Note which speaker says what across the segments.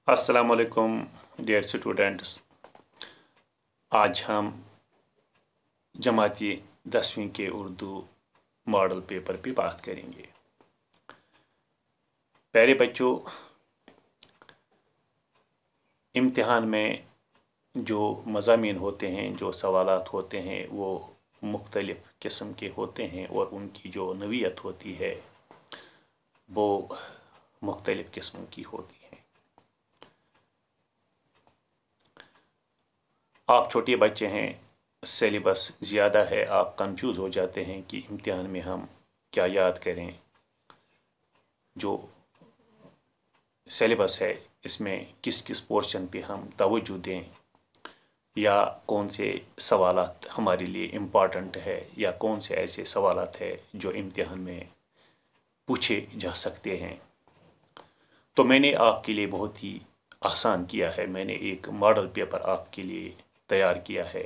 Speaker 1: अस्सलामुअलैकुम dear students. आज हम जमाती 10वीं के उर्दू मॉडल पेपर पे बात करेंगे। प्यारे बच्चों, इम्तिहान में जो मज़ामीन होते हैं, जो सवालात होते हैं, वो मुख्तलिफ़ किस्म के होते हैं और उनकी जो नवीयत होती है वो मुख्तलिफ़ किस्म की होती है। आप छोटे बच्चे हैं, सिलेबस ज़्यादा है, आप कंफ्यूज हो जाते हैं कि इम्तिहान में हम क्या याद करें। जो सिलेबस है इसमें किस किस पोर्शन पे हम तवज्जो दें, या कौन से सवालात हमारे लिए इम्पॉर्टेंट है, या कौन से ऐसे सवालात है जो इम्तिहान में पूछे जा सकते हैं। तो मैंने आपके लिए बहुत ही आसान किया है। मैंने एक मॉडल पेपर आपके लिए तैयार किया है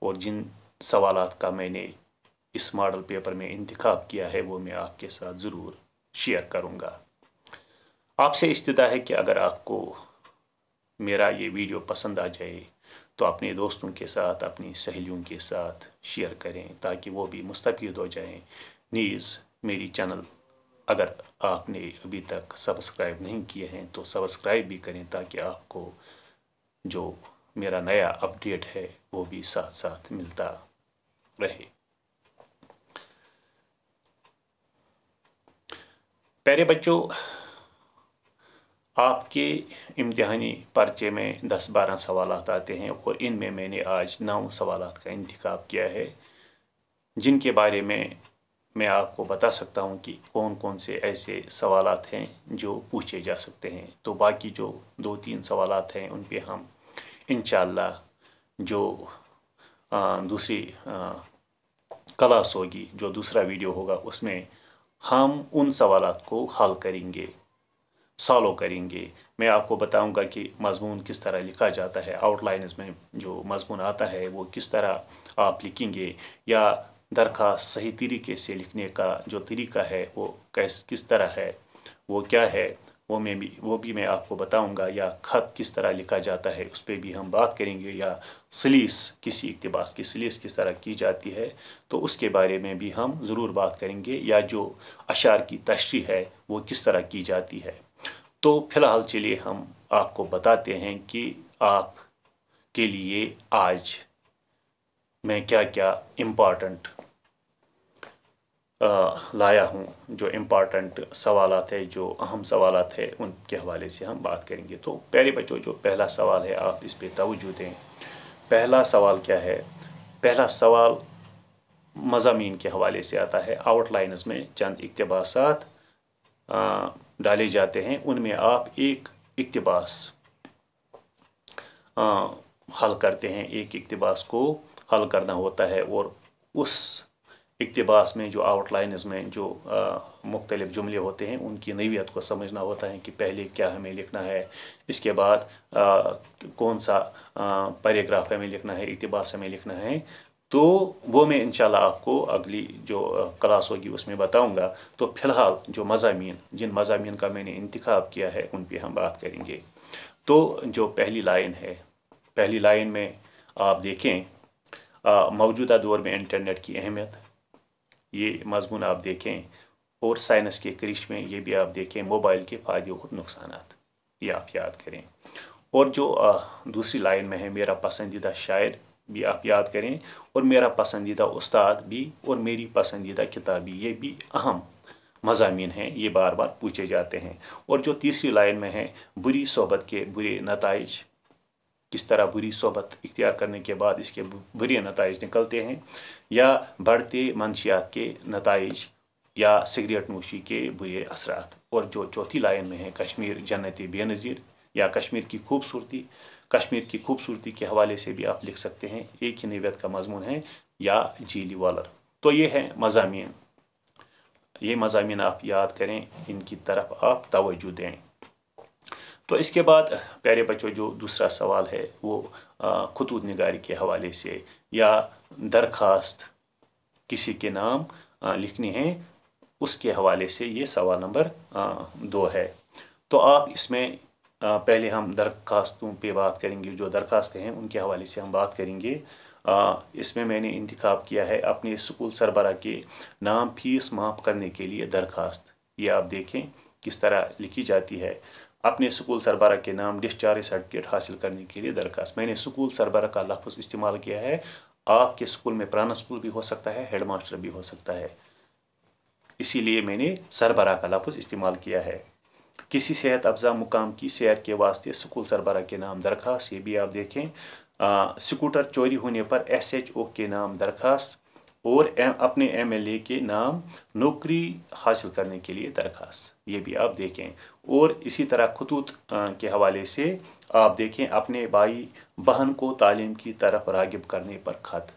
Speaker 1: और जिन सवालात का मैंने इस मॉडल पेपर में इंतखाब किया है वो मैं आपके साथ ज़रूर शेयर करूँगा। आपसे इस्तदा है कि अगर आपको मेरा ये वीडियो पसंद आ जाए तो अपने दोस्तों के साथ, अपनी सहेलियों के साथ शेयर करें ताकि वो भी मुस्तफ़ीद हो जाएं। नीज़ मेरी चैनल अगर आपने अभी तक सब्सक्राइब नहीं किए हैं तो सब्सक्राइब भी करें ताकि आपको जो मेरा नया अपडेट है वो भी साथ साथ मिलता रहे। प्यारे बच्चों, आपके इम्तिहानी पर्चे में 10-12 सवालात आते हैं और इनमें मैंने आज 9 सवालात का इंतखाब किया है जिनके बारे में मैं आपको बता सकता हूं कि कौन कौन से ऐसे सवालात हैं जो पूछे जा सकते हैं। तो बाकी जो 2-3 सवालात हैं उन पे हम इंशाअल्लाह जो दूसरी क्लास होगी, जो दूसरा वीडियो होगा, उसमें हम उन सवालात को हल करेंगे, सॉल्व करेंगे। मैं आपको बताऊंगा कि मज़मून किस तरह लिखा जाता है, आउटलाइन्स में जो मज़मून आता है वो किस तरह आप लिखेंगे, या दरख्वास्त सही तरीके से लिखने का जो तरीका है वो किस तरह है, वो क्या है, वो भी मैं आपको बताऊंगा। या ख़त किस तरह लिखा जाता है उस पर भी हम बात करेंगे, या सलीस, किसी इक़्तिबास की सलीस किस तरह की जाती है तो उसके बारे में भी हम ज़रूर बात करेंगे, या जो अशार की तशरीह है वो किस तरह की जाती है। तो फ़िलहाल चलिए हम आपको बताते हैं कि आप के लिए आज मैं क्या क्या इम्पॉर्टेंट लाया हूँ। जो इम्पॉर्टेंट सवालात है, जो अहम सवालात है, उनके हवाले से हम बात करेंगे। तो प्यारे बच्चों, जो पहला सवाल है आप इस पे तवज्जो दें। पहला सवाल क्या है? पहला सवाल मज़ामीन के हवाले से आता है। आउटलाइन्स में चंद इक़्तिबासात डाले जाते हैं, उनमें आप एक इक़्तिबास हल करते हैं। एक इक़्तिबास को हल करना होता है और उस इक़्तिबास में जो आउटलाइन्स में जो मुख्तलिफ़ जुमले होते हैं उनकी नवीयत को समझना होता है कि पहले क्या हमें लिखना है, इसके बाद कौन सा पैराग्राफ हमें लिखना है, इक़्तिबास हमें लिखना है। तो वो मैं इंशाल्लाह आपको अगली जो क्लास होगी उसमें बताऊंगा। तो फ़िलहाल जो मज़ामीन, जिन मज़ामीन का मैंने इंतखाब किया है उन पे हम बात करेंगे। तो जो पहली लाइन है, पहली लाइन में आप देखें मौजूदा दौर में इंटरनेट की अहमियत, ये मजमून आप देखें, और साइंस के करिश्मे, ये भी आप देखें। मोबाइल के फ़ायदे और नुकसानात, ये आप याद करें। और जो दूसरी लाइन में है मेरा पसंदीदा शायर, भी आप याद करें। और मेरा पसंदीदा उस्ताद भी, और मेरी पसंदीदा किताब भी, ये भी अहम मज़ामीन हैं, ये बार बार पूछे जाते हैं। और जो तीसरी लाइन में है बुरी सोबत के बुरे नताइज, किस तरह बुरी सोबत इख्तियार करने के बाद इसके बुरे नताइज निकलते हैं, या बढ़ते मंशियात के नताइज, या सिगरेट नोशी के बुरे असरात। और जो चौथी लाइन में है कश्मीर जन्नती बेनज़ीर, या कश्मीर की खूबसूरती, कश्मीर की खूबसूरती के हवाले से भी आप लिख सकते हैं। एक ही नवीयत का मजमून है, या झीली वालर। तो ये है मज़ामीन, ये मज़ामीन आप याद करें, इनकी तरफ आप तवज्जो दें। तो इसके बाद प्यारे बच्चों, जो दूसरा सवाल है वो खतूत निगारी के हवाले से, या दरखास्त किसी के नाम लिखनी है उसके हवाले से, ये सवाल नंबर 2 है। तो आप इसमें पहले हम दरखास्तों पे बात करेंगे, जो दरखास्तें हैं उनके हवाले से हम बात करेंगे। इसमें मैंने इंतखाब किया है अपने स्कूल सरबरा के नाम फीस माफ़ करने के लिए दरखास्त। ये आप देखें किस तरह लिखी जाती है। अपने स्कूल सरबरा के नाम डिस्चार्ज सर्टिफिकेट हासिल करने के लिए दरखास्त। मैंने स्कूल सरबरा का लफ्ज़ इस्तेमाल किया है। आपके स्कूल में प्रिंसिपल भी हो सकता है, हेड मास्टर भी हो सकता है, इसीलिए मैंने सरबरा का लफ्ज़ इस्तेमाल किया है। किसी सेहत अफजा मुकाम की सैर के वास्ते स्कूल सरबरा के नाम दरखास्त, ये भी आप देखें। स्कूटर चोरी होने पर SHO के नाम दरखास्त और अपने MLA के नाम नौकरी हासिल करने के लिए दरखास्त, ये भी आप देखें। और इसी तरह खतूत के हवाले से आप देखें अपने भाई बहन को तालीम की तरफ रागिब करने पर खत,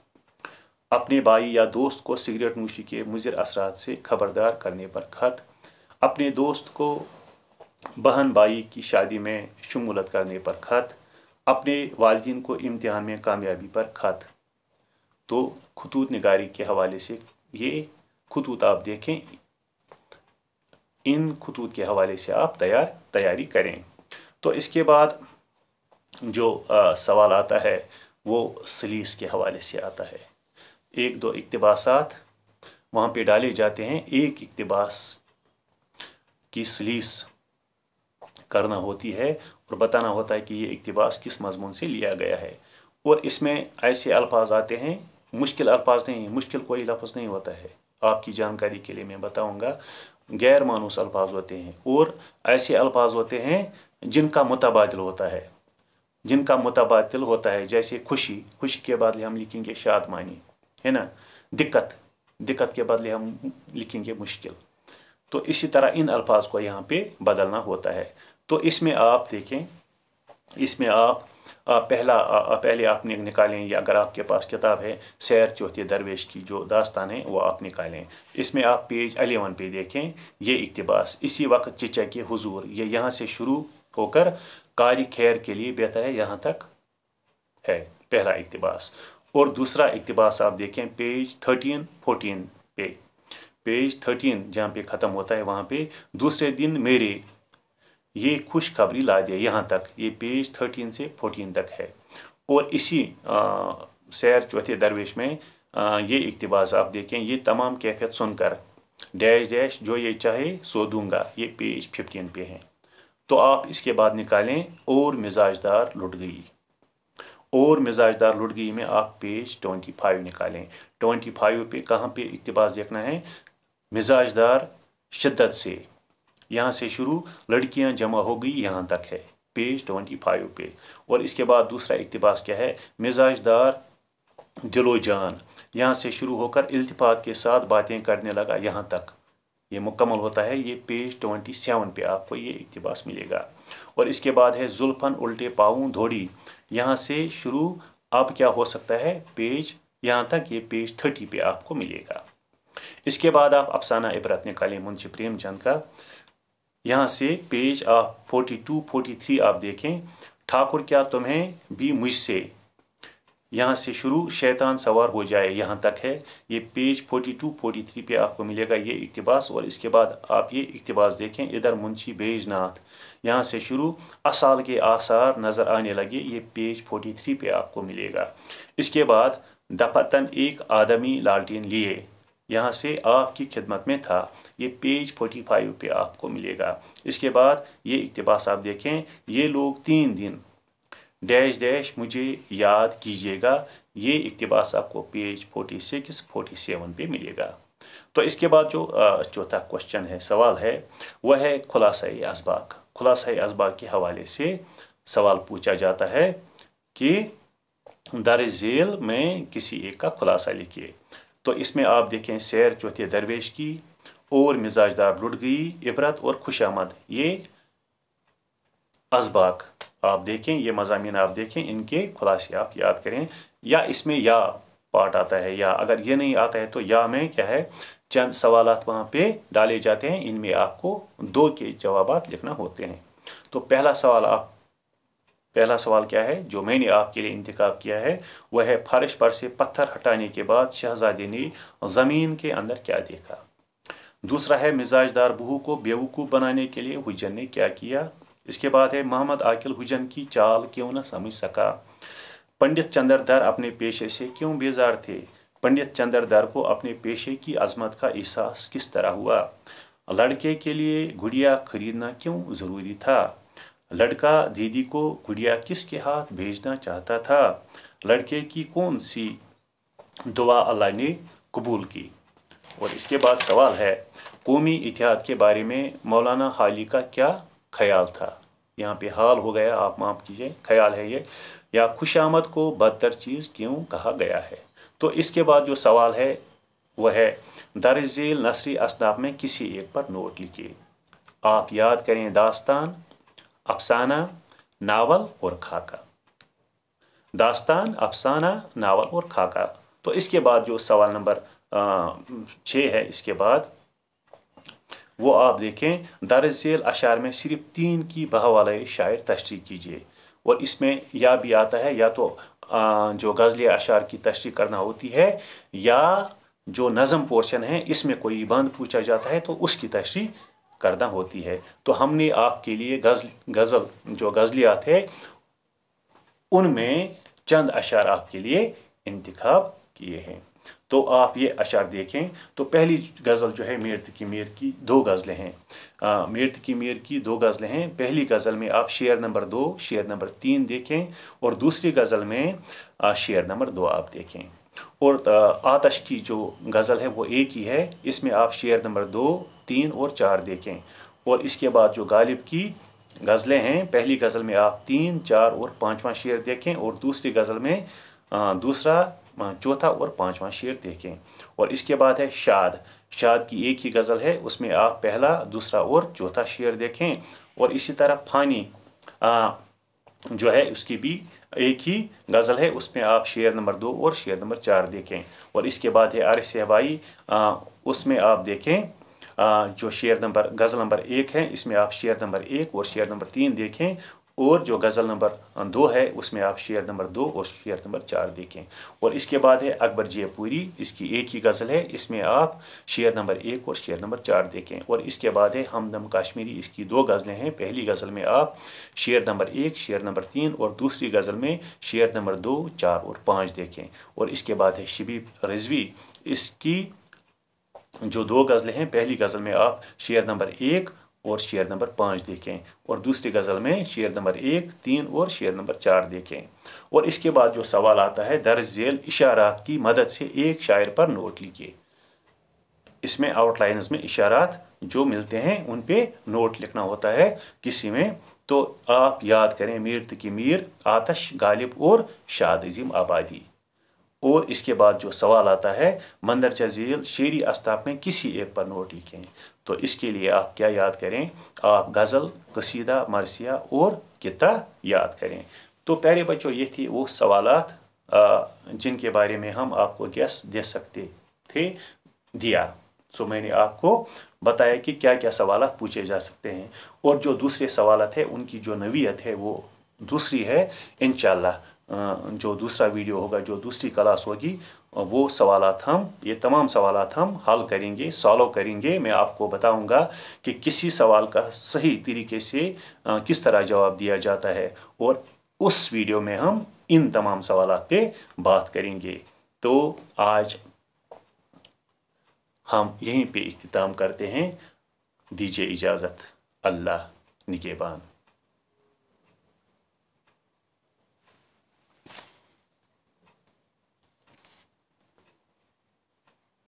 Speaker 1: अपने भाई या दोस्त को सिगरेट नोशी के मुज़िर असरात से खबरदार करने पर खत, अपने दोस्त को बहन भाई की शादी में शमूलत करने पर खत, अपने वालिदैन को इम्तिहान में कामयाबी पर खत। तो खतूत निगारी के हवाले से ये खतूत आप देखें, इन खतूत के हवाले से आप तैयारी करें। तो इसके बाद जो सवाल आता है वो सलीस के हवाले से आता है। 1-2 इक्तिबासात वहाँ पे डाले जाते हैं। एक इक्तिबास की सलीस करना होती है और बताना होता है कि ये इक्तिबास किस मजमून से लिया गया है। और इसमें ऐसे अल्फाज आते हैं, मुश्किल अल्फाज नहीं, मुश्किल कोई लफ्ज़ नहीं होता है, आपकी जानकारी के लिए मैं बताऊंगा। गैर मानूस अल्फाज होते हैं और ऐसे अल्फाज होते हैं जिनका मुतबादिल होता है, जैसे खुशी, खुशी के बदले हम लिखेंगे शादमानी, है ना। दिक्कत, दिक्कत के बदले हम लिखेंगे मुश्किल। तो इसी तरह इन अल्फाज को यहाँ पे बदलना होता है। तो इसमें आप देखें, इसमें आप पहले आप निकालें, या अगर आपके पास किताब है सैर चौथे दरवेश की जो दास्तान है वो आप निकालें। इसमें आप पेज 11 पे देखें, ये इक्तिबास इसी वक्त चिचा के हुजूर, ये यहाँ से शुरू होकर कारी खैर के लिए बेहतर है यहाँ तक है पहला इक्तिबास। और दूसरा इक्तिबास आप देखें पेज 13-14 पे, पेज 13 जहाँ पे ख़त्म होता है वहाँ पे दूसरे दिन मेरे ये खुशखबरी ला दे, यहाँ तक ये पेज 13 से 14 तक है। और इसी सैर चौथे दरवेश में ये इक्तिबास आप देखें, ये तमाम कैफियत सुनकर डैश डैश जो ये चाहे सो दूंगा, ये पेज 15 पे है। तो आप इसके बाद निकालें और मिजाजदार लुट गई, और मिजाजदार लुट गई में आप पेज 25 निकालें। 25 पे कहाँ पे इक्तिबास देखना है, मिजाजदार शिद्दत से, यहाँ से शुरू लड़कियाँ जमा हो गई यहाँ तक है पेज 25 पे। और इसके बाद दूसरा इक्तिबास क्या है, मिजाजदार दिलो जान, यहाँ से शुरू होकर इल्तिफात के साथ बातें करने लगा यहाँ तक, ये मुकम्मल होता है, ये पेज 27 पे आपको ये इक्तिबास मिलेगा। और इसके बाद है जुल्फन उल्टे पाऊँ धोड़ी, यहाँ से शुरू अब क्या हो सकता है पेज यहाँ तक, ये पेज 30 पे आपको मिलेगा। इसके बाद आप अफसाना इबरत निकालें मुंशी प्रेमचंद का, यहाँ से पेज आप 42-43 आप देखें, ठाकुर क्या तुम्हें भी मुझसे, यहाँ से शुरू शैतान सवार हो जाए यहाँ तक है, ये पेज 42-43 पे आपको मिलेगा ये इक्तिबास। और इसके बाद आप ये इक्तिबास देखें, इधर मुंशी बैजनाथ, यहाँ से शुरू असाल के आसार नज़र आने लगे, ये पेज 43 पे आपको मिलेगा। इसके बाद दफतन एक आदमी लालटेन लिए, यहाँ से आपकी खिदमत में था, ये पेज 45 पे आपको मिलेगा। इसके बाद ये इक्तिबास आप देखें, ये लोग 3 दिन डैश डैश मुझे याद कीजिएगा, ये इक्तिबास आपको पेज 46-47 पे मिलेगा। तो इसके बाद जो चौथा क्वेश्चन है, सवाल है, वह है खुलासा-ए असबाक। खुलासा-ए असबाक के हवाले से सवाल पूछा जाता है कि दर झेल में किसी एक का खुलासा लिखिए। तो इसमें आप देखें सैर चौथे दरवेश की और मिजाजदार लुट गई, इबरत और खुशामद, ये असबाक आप देखें, ये मज़ामीन आप देखें, इनके खुलासे आप याद करें। या इसमें या पार्ट आता है, या अगर ये नहीं आता है तो या में क्या है, चंद सवालात वहाँ पे डाले जाते हैं, इनमें आपको 2 के जवाबात लिखना होते हैं। तो पहला सवाल क्या है जो मैंने आपके लिए इंतखाब किया है, वह है फर्श पर से पत्थर हटाने के बाद शहजादे ने ज़मीन के अंदर क्या देखा। दूसरा है मिजाजदार बहू को बेवकूफ़ बनाने के लिए हुज्जन ने क्या किया। इसके बाद है मोहम्मद आकिल हुजन की चाल क्यों न समझ सका। पंडित चंद्रधर अपने पेशे से क्यों बेजार थे। पंडित चंद्रधर को अपने पेशे की अजमत का एहसास किस तरह हुआ। लड़के के लिए गुड़िया खरीदना क्यों ज़रूरी था। लड़का दीदी को गुड़िया किसके हाथ भेजना चाहता था। लड़के की कौन सी दुआ अल्लाह ने कबूल की। और इसके बाद सवाल है कौमी इतिहाद के बारे में मौलाना हाली का क्या ख्याल था। यहाँ पे हाल हो गया, आप माफ़ कीजिए, ख्याल है ये। या खुशामद को बदतर चीज़ क्यों कहा गया है। तो इसके बाद जो सवाल है वह है दर्ज झेल नसरी असनाफ में किसी एक पर नोट लिखिए। आप याद करें दास्तान, अफसाना, नावल और खाका। दास्तान, अफसाना, नावल और खाका। तो इसके बाद जो सवाल नंबर 6 है, इसके बाद वो आप देखें दर्ज झेल अशार में सिर्फ 3 की बहा वाले शायर तशरीह कीजिए। और इसमें या भी आता है या तो जो गज़ल अशार की तशरीह करना होती है या जो नज़म पोर्शन है इसमें कोई बंद पूछा जाता है तो उसकी तशरीह करना होती है। तो हमने आपके लिए गज़ल जो गज़लियात है उनमें चंद अशार आपके लिए इंतखाब किए हैं। तो आप ये अशार देखें। तो पहली गज़ल जो है मीर तकी मीर की 2 गज़लें हैं। मीर तकी मीर की 2 गज़लें हैं। पहली गज़ल में आप शेर नंबर 2, शेर नंबर 3 देखें और दूसरी गज़ल में शेर नंबर 2 आप देखें। और आतश की जो गज़ल है वो एक ही है, इसमें आप शेर नंबर 2, 3 और 4 देखें। और इसके बाद जो गालिब की गज़लें हैं, पहली गज़ल में आप 3, 4 और 5वां शेर देखें और दूसरी गज़ल में दूसरा, चौथा और 5वां शेर देखें। और इसके बाद है शाद। शाद की एक ही गज़ल है, उसमें आप पहला, दूसरा और चौथा शेर देखें। और इसी तरह फानी जो है उसकी भी एक ही गज़ल है, उसमें आप शेर नंबर 2 और शेर नंबर 4 देखें। और इसके बाद है आरिफ सहबाई, उसमें आप देखें जो शेर नंबर गज़ल नंबर 1 है इसमें आप शेर नंबर 1 और शेर नंबर 3 देखें। और जो गज़ल नंबर 2 है उसमें आप शेर नंबर 2 और शेर नंबर 4 देखें। और इसके बाद है अकबर जयपुरी, इसकी एक ही गज़ल है, इसमें आप शेर नंबर 1 और शेर नंबर 4 देखें। और इसके बाद है हमदम कश्मीरी, इसकी 2 गज़लें हैं। पहली गज़ल में आप शेर नंबर 1, शेर नंबर 3 और दूसरी गज़ल में शेर नंबर 2, 4 और 5 देखें। और इसके बाद है शबीब रिजवी, इसकी जो 2 गज़लें हैं, पहली गज़ल में आप शेर नंबर 1 और शेर नंबर 5 देखें और दूसरी गज़ल में शेर नंबर 1, 3 और शेर नंबर 4 देखें। और इसके बाद जो सवाल आता है दर्ज झेल इशारात की मदद से एक शायर पर नोट लिखिए। इसमें आउटलाइंस में इशारात जो मिलते हैं उन पे नोट लिखना होता है किसी में। तो आप याद करें मीर तकी मीर, आतश, गालिब और शाद अजीम आबादी। और इसके बाद जो सवाल आता है मंदरजा झेल शेरी अस्ताफ में किसी एक पर नोट लिखें। तो इसके लिए आप क्या याद करें, आप गज़ल, कसीदा, मरसिया और किता याद करें। तो प्यारे बच्चों ये थी वो सवालात जिनके बारे में हम आपको गेस दे सकते थे, दिया। सो मैंने आपको बताया कि क्या क्या सवालात पूछे जा सकते हैं। और जो दूसरे सवालात है उनकी जो नवीयत है वो दूसरी है। इंशाल्लाह जो दूसरा वीडियो होगा, जो दूसरी क्लास होगी, वो सवालात हम, ये तमाम सवालात हम हल करेंगे, सॉल्व करेंगे। मैं आपको बताऊंगा कि किसी सवाल का सही तरीके से किस तरह जवाब दिया जाता है। और उस वीडियो में हम इन तमाम सवालात पे बात करेंगे। तो आज हम यहीं पे इख्तिताम करते हैं। दीजिए इजाज़त। अल्लाह निगहबान।